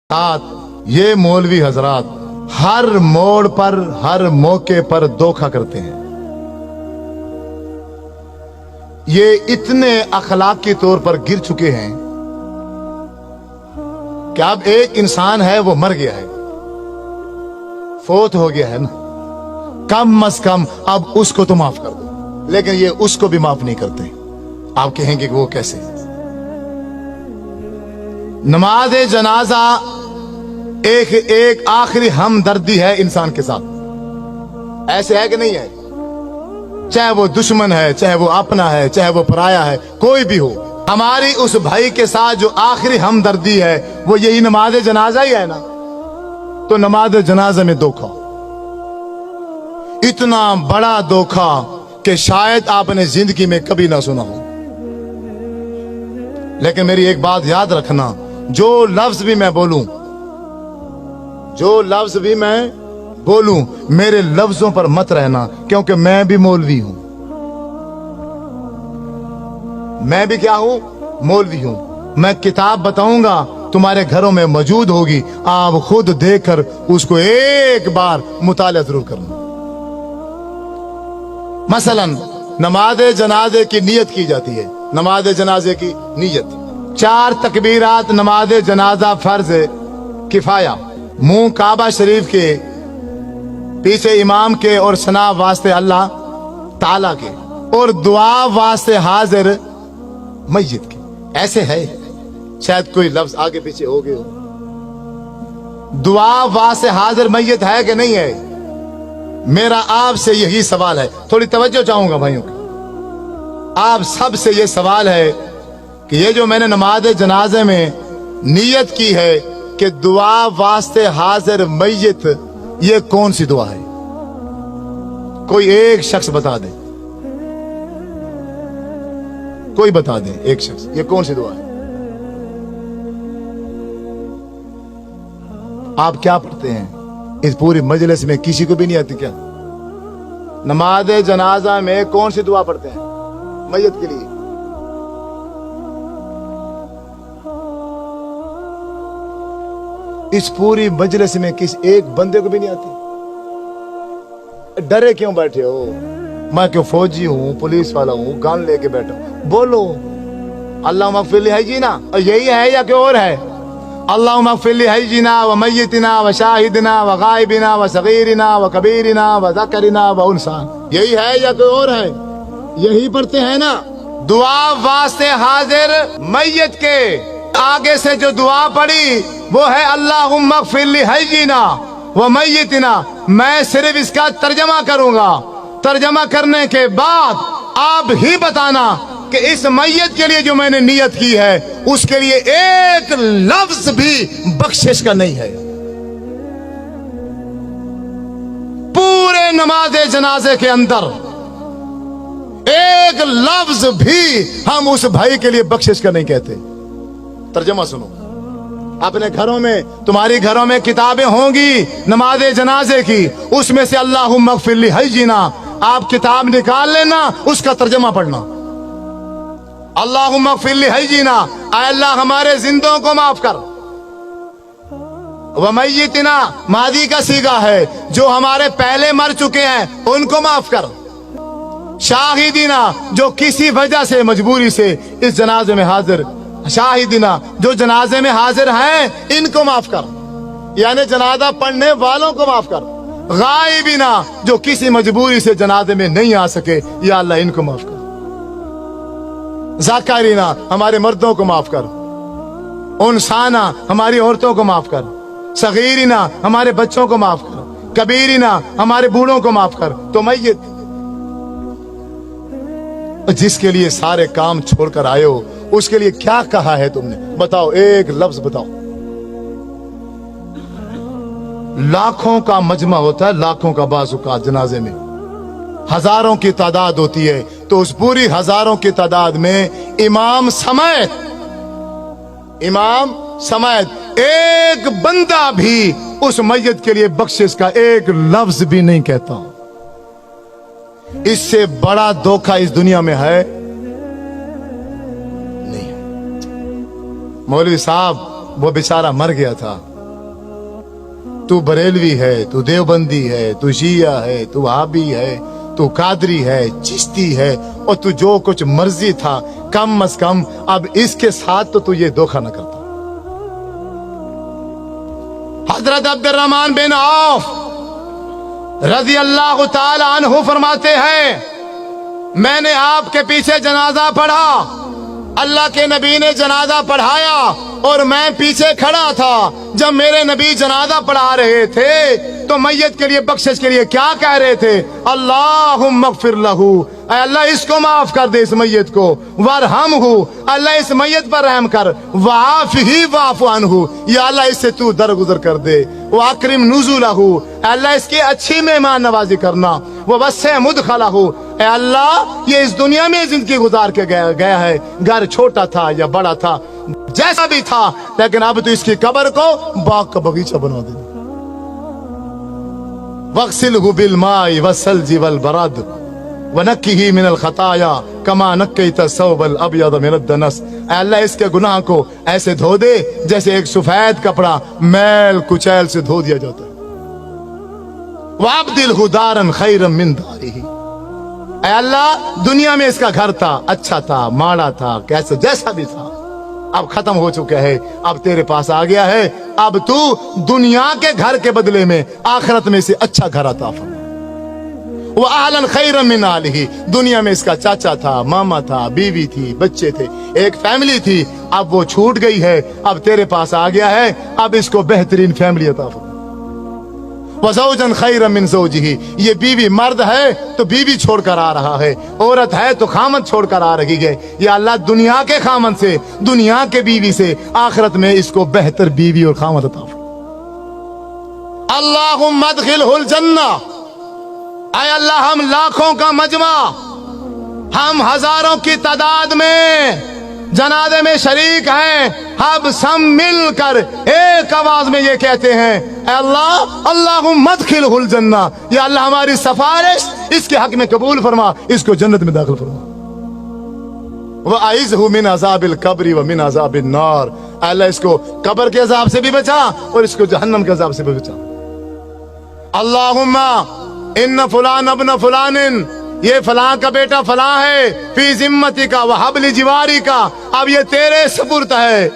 ये मौलवी हजरात हर मोड़ पर हर मौके पर धोखा करते हैं। ये इतने अखलाकी तौर पर गिर चुके हैं कि अब एक इंसान है वो मर गया है, फोत हो गया है ना, कम अज कम अब उसको तो माफ कर दो, लेकिन ये उसको भी माफ नहीं करते। आप कहेंगे कि वो कैसे? नमाज जनाजा एक आखिरी हमदर्दी है इंसान के साथ, ऐसे है कि नहीं है? चाहे वो दुश्मन है, चाहे वो अपना है, चाहे वो पराया है, कोई भी हो, हमारी उस भाई के साथ जो आखिरी हमदर्दी है वो यही नमाज जनाजा ही है ना। तो नमाज जनाजा में धोखा, इतना बड़ा धोखा कि शायद आपने जिंदगी में कभी ना सुना हो। लेकिन मेरी एक बात याद रखना, जो लफ्ज भी मैं बोलूं, जो लफ्ज भी मैं बोलूं, मेरे लफ्जों पर मत रहना, क्योंकि मैं भी मौलवी हूं। मैं भी क्या हूं? मौलवी हूं। मैं किताब बताऊंगा, तुम्हारे घरों में मौजूद होगी, आप खुद देखकर उसको एक बार मुताला जरूर करना। मसलन नमाज जनाजे की नियत की जाती है, नमाज जनाजे की नियत 4 तकबीरात नमाज जनाजा फर्ज किफाया, मुंह काबा शरीफ के पीछे इमाम के और सना वास्ते अल्लाह ताला के, और दुआ वास्ते हाजिर मस्जिद के। ऐसे है, शायद कोई लफ्ज आगे पीछे हो गए हो। दुआ वास्ते हाजिर मस्जिद है कि नहीं है? मेरा आपसे यही सवाल है, थोड़ी तवज्जो चाहूंगा भाइयों की। आप सबसे ये सवाल है कि ये जो मैंने नमाज जनाजे में नियत की है कि दुआ वास्ते हाजिर मय्यत, ये कौन सी दुआ है? कोई एक शख्स बता दे, कोई बता दे एक शख्स, ये कौन सी दुआ है? आप क्या पढ़ते हैं? इस पूरी मजलिस में किसी को भी नहीं आती क्या? नमाज जनाजा में कौन सी दुआ पढ़ते हैं मय्यत के लिए? इस पूरी मजलिस में किस एक बंदे को भी नहीं आती? डरे क्यों बैठे हो? मैं क्यों फौजी हूं, पुलिस वाला हूं, गन लेके बैठा हूं? बोलो अल्लाह मगफिर है जी ना, यही है या कोई और है? अल्लाह मगफिर है जी ना, व मय्यतिना व शाहिदना व गायबिना व सगीरिना व कबीरिना व ज़करिना व उनसा, यही है या कोई और है? यही पढ़ते हैं ना। दुआ वास्ते हाजिर मय्यत के आगे से जो दुआ पड़ी वो है अल्लाहुम्मा ग़फ़िर ली हय्यिना व मय्यितिना। मैं सिर्फ इसका तर्जमा करूंगा, तर्जमा करने के बाद आप ही बताना कि इस मय्यत के लिए जो मैंने नियत की है उसके लिए एक लफ्ज भी बख्शिश का नहीं है। पूरे नमाज जनाजे के अंदर एक लफ्ज भी हम उस भाई के लिए बख्शिश का नहीं कहते। तर्जमा सुनो, अपने घरों में, तुम्हारी घरों में किताबें होंगी नमाज जनाजे की, उसमें से अल्लाहुम्मा ग़फ़िर ली हय्यिना, आप किताब निकाल लेना, उसका तर्जमा पढ़ना। अल्लाहुम्मा ग़फ़िर ली हय्यिना, ऐ अल्लाह हमारे जिंदों को माफ कर। व मय्यितिना मादी का सीगा है, जो हमारे पहले मर चुके हैं उनको माफ कर। शाहिदीना, जो किसी वजह से मजबूरी से इस जनाजे में हाजिर, शाहिदीना जो जनाजे में हाजिर हैं इनको माफ कर, यानी जनाजा पढ़ने वालों को माफ कर। गायबीना, जो किसी मजबूरी से जनाजे में नहीं आ सके, या अल्लाह इनको माफ कर। ज़ाकरीना, हमारे मर्दों को माफ कर। उनसाना, हमारी औरतों को माफ कर। सगीरिना, हमारे बच्चों को माफ कर। कबीरिना, हमारे बूढ़ों को माफ कर। तो मय्यत, जिसके लिए सारे काम छोड़कर आए हो, उसके लिए क्या कहा है तुमने? बताओ, एक लफ्ज बताओ। लाखों का मजमा होता है, लाखों का बाज़ुका जनाजे में हजारों की तादाद होती है, तो उस पूरी हजारों की तादाद में इमाम समेत एक बंदा भी उस मय्यत के लिए बख्शिश का एक लफ्ज भी नहीं कहता। इससे बड़ा धोखा इस दुनिया में है नहीं। मौलवी साहब वो बेचारा मर गया था, तू बरेलवी है, तू देवबंदी है, तू शिया है, तू वहाबी है, तू कादरी है, चिश्ती है, और तू जो कुछ मर्जी था, कम अज कम अब इसके साथ तो तू ये धोखा न करता। हजरत अब्दुर्रहमान बिन औफ रजी अल्लाह ताला अन्हु फरमाते हैं, मैंने आपके पीछे जनाजा पढ़ा, अल्लाह के नबी ने जनाजा पढ़ाया और मैं पीछे खड़ा था। जब मेरे नबी जनाजा पढ़ा रहे थे तो मैयत के लिए बख्शिश के लिए क्या कह रहे थे? अल्लाहुम्मा अग़फिर लहू, ऐ अल्लाह इसको माफ कर दे, इस मैयत को, वरहमहू, अल्लाह इस मैयत पर रहम कर, वाफ़िही वाफ़ु अन्हु, या अल्लाह इससे तू दरगुजर कर दे, वअक्रिम नुज़ुलहू, अल्लाह इसकी अच्छी मेहमान नवाजी करना, ववस्सिअ मुदखलहू, ऐ अल्लाह ये इस दुनिया में जिंदगी गुजार के गया है, घर छोटा था या बड़ा था, जैसा भी था, लेकिन अब तो इसकी कब्र को बाग का बगीचा बना दे। वग़सिलहु बिलमाइ वस्सल्जि वलबरद वनक्किही मिनल खताया कमा नक्कैत सौबल अब्यद मिनद दनस, अल्लाह इसके गुनाह को ऐसे धो दे जैसे एक सफेद कपड़ा मैल कुचैल से धो दिया जाता है। वअब्दिलहु दारन खैरन मिन दारिही, अल्लाह दुनिया में इसका घर था, अच्छा था, माड़ा था, कैसा जैसा भी था, अब खत्म हो चुका है, अब तेरे पास आ गया है, अब तू दुनिया के घर के बदले में आखिरत में से अच्छा घर अता फरमा। वह अहलन खैरन मिन आलिही, दुनिया में इसका चाचा था, मामा था, बीवी थी, बच्चे थे, एक फैमिली थी, अब वो छूट गई है, अब तेरे पास आ गया है, अब इसको बेहतरीन फैमिली अता फरमा। वज़ौजन खैरन मिन ज़ौजिही, ये बीवी मर्द है तो बीवी छोड़कर आ रहा है, औरत है तो खामद छोड़कर आ रही है, या अल्लाह दुनिया के खामद से, दुनिया के बीवी से आखिरत में इसको बेहतर बीवी और खामद अता फरमा। अल्लाहुम्मा अदखिलहुल जन्ना, ऐ अल्लाह हम लाखों का मजमा, हम हजारों की तादाद में जनाजे में शरीक हैं, हम सब मिलकर एक आवाज में ये कहते हैं, अल्लाह अल्लाहुम्मा अदखिलहुल जन्ना, या अल्लाह हमारी सिफारिश इसके हक में कबूल फरमा, इसको जन्नत में दाखिल फरमा। वअइज़हु मिन अज़ाबिल कब्रि व मिन अज़ाबिन नार, अल्लाह इसको कब्र के अजाब से भी बचा और इसको जहन्नम के अजाब से भी बचा। अल्लाहुम्मा इन्न फुलान अब्न फुलानिन, ये फलां का बेटा फलां है, फी जिम्मती का व हब्ल जिवारी का, अब ये तेरे सुपुर्द है,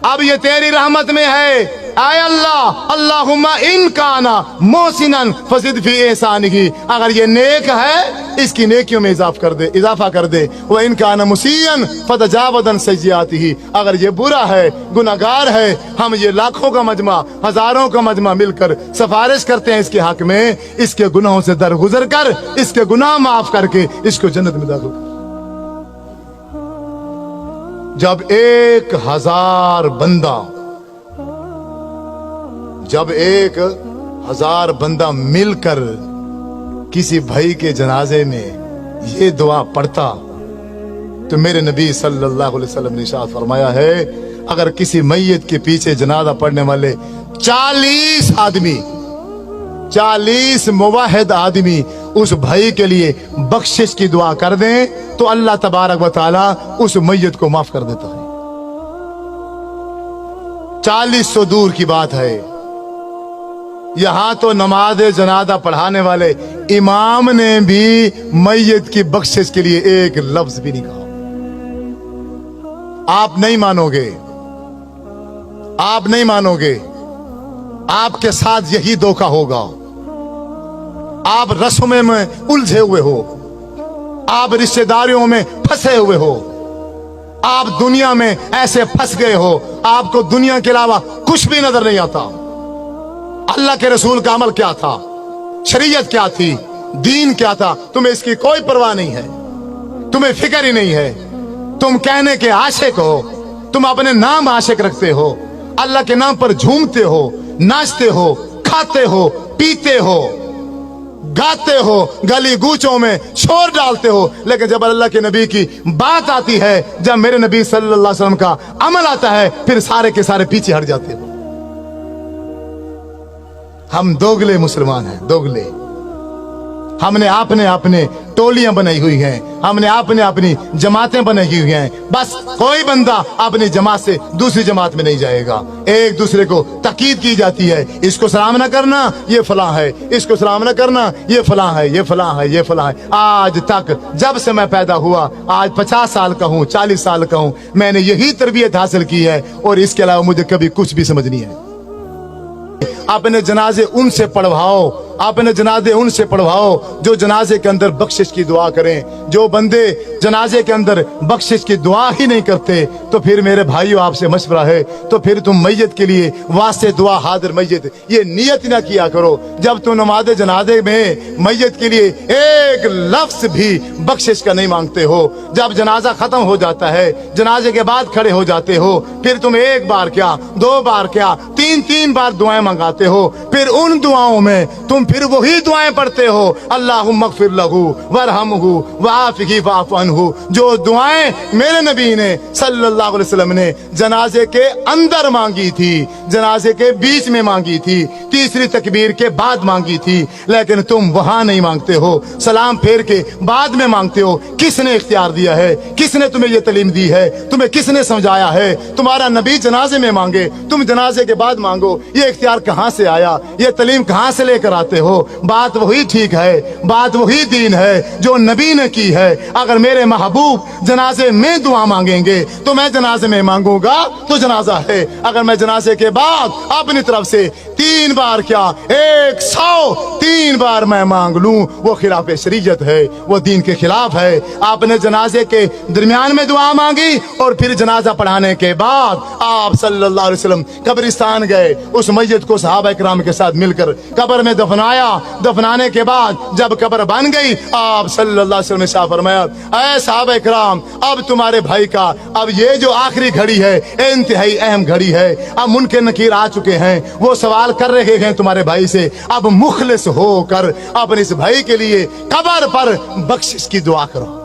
अब ये तेरी रहमत में है, आय अल्लाह अल्लाहुम्मा इन काना मोहसिनन फज़िद फी एहसानिही, अगर ये नेक है इसकी नेकियों में इजाफा कर दे, व इन काना मुसीयन फतजावदन सय्यातिही, अगर ये बुरा है, गुनाहगार है, हम ये लाखों का मजमा, हजारों का मजमा मिलकर सिफारिश करते हैं इसके हक में, इसके गुनाहों से दरगुजर कर, इसके गुनाह माफ करके इसको जन्नत में दाखिल कर। जब 1000 बंदा, जब 1000 बंदा मिलकर किसी भाई के जनाजे में ये दुआ पढ़ता तो मेरे नबी सल्लल्लाहु अलैहि वसल्लम ने इरशाद फरमाया है, अगर किसी मैयत के पीछे जनाजा पढ़ने वाले 40 आदमी, 40 मुवाहिद आदमी उस भाई के लिए बख्शिश की दुआ कर दें तो अल्लाह तबारक व तआला उस मैयत को माफ कर देता है। 40 तो दूर की बात है, यहां तो नमाज जनाजा पढ़ाने वाले इमाम ने भी मैयत की बख्शिश के लिए एक लफ्ज भी नहीं कहा। आप नहीं मानोगे, आप नहीं मानोगे, आपके साथ यही धोखा होगा। आप रस्मों में उलझे हुए हो, आप रिश्तेदारियों में फंसे हुए हो, आप दुनिया में ऐसे फंस गए हो, आपको दुनिया के अलावा कुछ भी नजर नहीं आता। अल्लाह के रसूल का अमल क्या था, शरीयत क्या थी, दीन क्या था, तुम्हें इसकी कोई परवाह नहीं है, तुम्हें फिक्र ही नहीं है। तुम कहने के आशिक हो, तुम अपने नाम आशिक रखते हो, अल्लाह के नाम पर झूमते हो, नाचते हो, खाते हो, पीते हो, गाते हो, गली गूचों में शोर डालते हो, लेकिन जब अल्लाह के नबी की बात आती है, जब मेरे नबी सल्लल्लाहु अलैहि वसल्लम का अमल आता है, फिर सारे के सारे पीछे हट जाते हो। हम दोगले मुसलमान हैं, दोगले। हमने अपने टोलियां बनाई हुई हैं, हमने अपने अपनी जमातें बनाई हुई हैं। बस कोई बंदा अपनी जमात से दूसरी जमात में नहीं जाएगा। एक दूसरे को ताकीद की जाती है, इसको सलाम न करना ये फलां है, इसको सलाम न करना ये फलां है, ये फलां है, ये फलां है। आज तक जब से मैं पैदा हुआ, आज 50 साल का हूँ, 40 साल का हूँ, मैंने यही तरबियत हासिल की है और इसके अलावा मुझे कभी कुछ भी समझ नहीं है। अपने जनाजे उनसे पढ़वाओ, अपने जनाजे उनसे पढ़वाओ जो जनाजे के अंदर बख्शिश की दुआ करें। जो बंदे जनाजे के अंदर बख्शिश की दुआ ही नहीं करते, तो फिर मेरे भाइयों आपसे मशवरा है, तो फिर तुम मैयत के लिए वास्ते दुआ हाजिर मैयत ये नियत ना किया करो। जब तुम नमाज जनाजे में मैयत के लिए एक लफ्ज भी बख्शिश का नहीं मांगते हो, जब जनाजा खत्म हो जाता है, जनाजे के बाद खड़े हो जाते हो, फिर तुम एक बार क्या, 2 बार क्या, 3 बार दुआएं मंगाते हो, फिर उन दुआओं में तुम फिर वही दुआएं पढ़ते हो, अल्लाहुम्मा अग़फ़िर लहू वरहमहू वआफ़िही वअफ़ु अन्हु, जो दुआएं मेरे नबी ने सल्लल्लाहु अलैहि वसल्लम ने जनाजे के अंदर मांगी थी, जनाजे के बीच में मांगी थी, तीसरी तकबीर के बाद मांगी थी, लेकिन तुम वहां नहीं मांगते हो, सलाम फेर के बाद में मांगते हो। किसने इख्तियार दिया है? किसने तुम्हें ये तालीम दी है? तुम्हें किसने समझाया है? तुम्हारा नबी जनाजे में मांगे, तुम जनाजे के बाद मांगो, ये इख्तियार कहां से आया? ये तालीम कहां से लेकर आते हो? बात वही ठीक है, बात वही दीन है जो नबी ने की है। अगर मेरे महबूब जनाजे में दुआ मांगेंगे तो मैं जनाजे में मांगूंगा तो जनाजा है। अगर मैं जनाजे के बाद अपनी तरफ से 3 बार क्या 103 बार मैं मांग लूं, वो खिलाफ शरीयत है, वो दीन के खिलाफ है। आपने जनाजे के दरमियान में दुआ मांगी और फिर जनाजा पढ़ाने के बाद आप सल्लल्लाहु अलैहि वसल्लम कब्रिस्तान गए, उस मैयत को सहाबा इकराम के साथ मिलकर कब्र में दफनाया। दफनाने के बाद जब कब्र बन गई, आप सल्लल्लाहु अलैहि वसल्लम ने शाह फरमाया, ऐ सहाबा इकराम, अब तुम्हारे भाई का अब ये जो आखिरी घड़ी है, इंतहाई अहम घड़ी है। अब मुनकर नकीर आ चुके हैं, वो सवाल कर रहे हैं तुम्हारे भाई से, अब मुखलिस होकर अपने इस भाई के लिए कब्र पर बख्शिश की दुआ करो।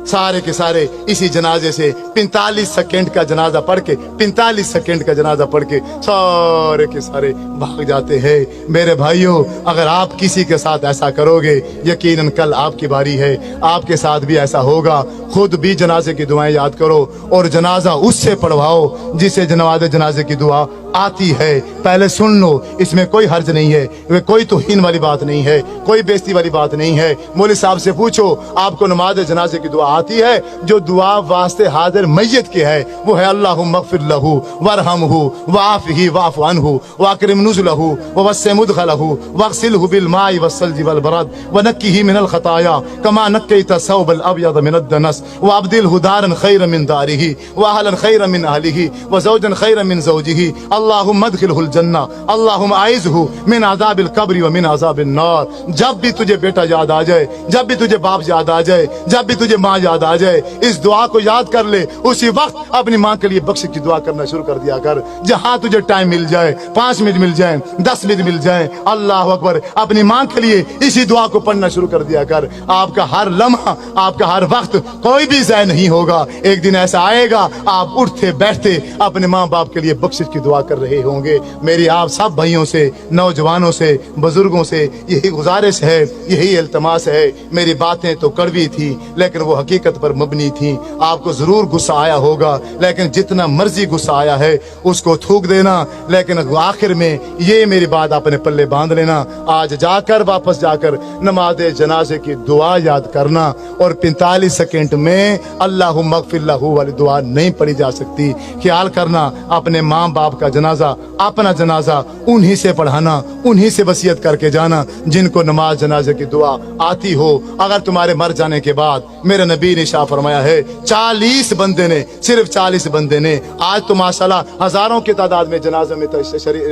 सारे के सारे इसी जनाजे से 45 सेकंड का जनाजा पढ़ के 45 सेकंड का जनाजा पढ़ के सारे के सारे भाग जाते हैं। मेरे भाइयों, अगर आप किसी के साथ ऐसा करोगे, यकीनन कल आपकी बारी है, आपके साथ भी ऐसा होगा। खुद भी जनाजे की दुआएं याद करो और जनाजा उससे पढ़वाओ जिसे जनाजे की दुआ आती है। पहले सुन लो, इसमें कोई हर्ज नहीं है, कोई तौहीन वाली बात नहीं है, कोई बेइज्जती वाली बात नहीं है। मौलवी साहब से पूछो, आपको नमाज जनाजे की दुआ आती है? जो दुआ वास्ते हाजिर मैयत की है वो है अल्लाहुम्मा अग़फ़िर लहू वरहमहू वआफ़िही वअफ़ु अन्हु वअकरिम नुज़ुलहू ववस्सिअ मुदख़लहू वग़सिलहू बिलमाइ वस्सल्जि वलबरद वनक्किही मिनल ख़ताया कमा नक्कैता सौबल अब्यद मिनद दनस वअब्दिलहू दारन खैरन मिन दारिही वअहलन खैरन मिन अहलिही वज़ौजन खैरन मिन ज़ौजिही अल्लाहुम्मा अदखिलहुल जन्नह अल्लाहुम्मा आइज़हू मिन अज़ाबिल क़ब्रि व मिन अज़ाबिन नार। जब भी तुझे बेटा याद आ जाए, जब भी तुझे बाप याद आ जाए, जब भी तुझे माँ याद आ जाए, इस दुआ को याद कर ले। उसी वक्त अपनी माँ के लिए बख्शिश की दुआ करना शुरू कर दिया कर। जहां तुझे टाइम मिल जाए, 5 मिनट मिल जाए, 10 मिनट मिल जाए, अल्लाह अकबर, अपनी माँ के लिए इसी दुआ को पढ़ना शुरू कर दिया कर। आपका हर लम्हा, आपका हर वक्त कोई भी ज़ाया नहीं होगा। एक दिन ऐसा आएगा, आप उठते बैठते अपने माँ बाप के लिए बख्शिश की दुआ कर रहे होंगे। मेरी आप सब भाइयों से, नौजवानों से, बुजुर्गों से यही गुजारिश है, यही इल्तमास है। मेरी बातें तो कड़वी थी लेकिन वो हकीकत पर मबनी थी। आपको जरूर गुस्सा आया होगा, लेकिन जितना मर्जी गुस्सा आया है उसको थूक देना, लेकिन आखिर में ये मेरी बात अपने पल्ले बांध लेना। आज जाकर वापस जाकर नमाज जनाजे की दुआ याद करना और 45 सेकंड में अल्लाहुम्मा अग़फ़िर लहू वाली दुआ नहीं पढ़ी जा सकती। ख्याल करना, अपने माँ बाप का जनाजा, अपना जनाजा उन्हीं से पढ़ाना, उन्हीं से वसीयत करके जाना जिनको नमाज जनाजे की दुआ आती हो। अगर तुम्हारे मर जाने के बाद, मेरे नबी ने शाह फरमाया है, 40 बंदे ने, सिर्फ 40 बंदे ने, आज तो माशाल्लाह हजारों की तादाद में जनाजे में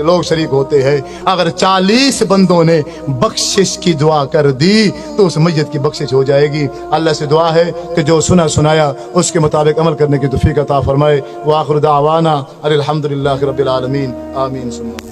लोग शरीक होते हैं, अगर 40 बंदों ने बख्शिश की दुआ कर दी तो उस मैयत की बख्शिश हो जाएगी। अल्लाह से दुआ है कि जो सुना सुनाया उसके मुताबिक अमल करने की तौफीक अता फरमाए। व आखिर दावाना अल्हम्दुलिल्लाहि रब्बिल आलमीन। आमीन।